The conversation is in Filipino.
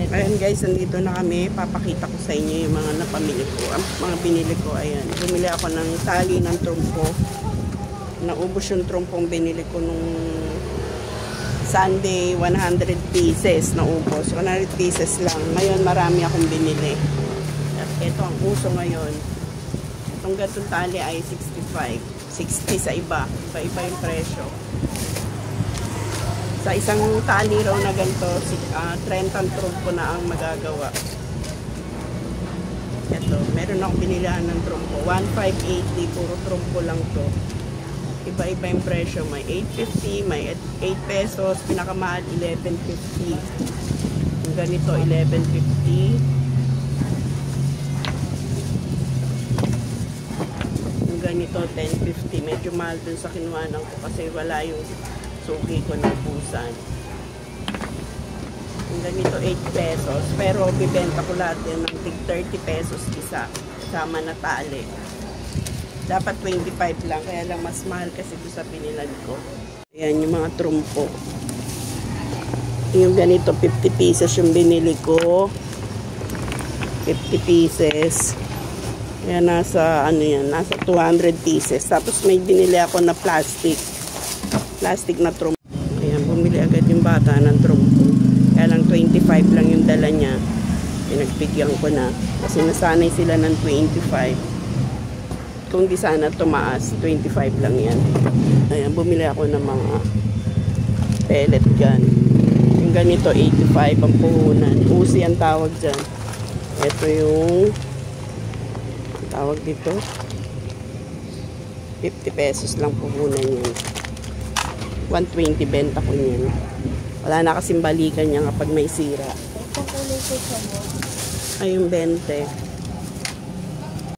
Ayan guys, nandito na kami. Papakita ko sa inyo yung mga napamili ko. Ang mga binili ko, ayan. Bumili ako ng tali ng trumpo. Naubos yung trumpong binili ko nung Sunday, 100 pieces. Naubos. 100 pieces lang. Ngayon, marami akong binili. At ito ang uso ngayon. Itong gatong tali ay 65. 60 sa iba. Iba-iba yung presyo. Sa isang tali raw na ganito, 30 trumpo na ang magagawa. Ito, meron akong binilihan ng trumpo. 1,580, puro trumpo lang to. Iba-iba yung presyo. May 850, may 8 pesos. Pinakamahal, 1150. Yung ganito, 1150. Yung ganito, 1050. Medyo mahal dun sa kinuhanan ko kasi wala yung suki ko ng pusan. Yung ganito 8 pesos. Pero bibenta ko lahat yan ng 30 pesos isa. Sama na tali. Dapat 25 lang. Kaya lang mas mahal kasi ito sa pinilan ko. Ayan yung mga trumpo. Yung ganito 50 pieces yung binili ko. 50 pieces. Kaya nasa ano yan. Nasa 200 pieces. Tapos may binili ako na plastic na trumpo. Ayan, bumili agad yung bata ng trumpo. Kaya lang 25 lang yung dala niya. Pinagbigyan ko na. Kasi nasanay sila ng 25. Kung di sana tumaas, 25 lang yan. Ayan, bumili ako ng mga pellet gun. Yung ganito, 85 ang puhunan. Uzi ang tawag dyan. Ito yung tawag dito. 50 pesos lang puhunan yan. 120 benta ko niyan. Wala na kasing balikan niya kapag may sira. Ito kulay ko sa mo. Ay, yung 20.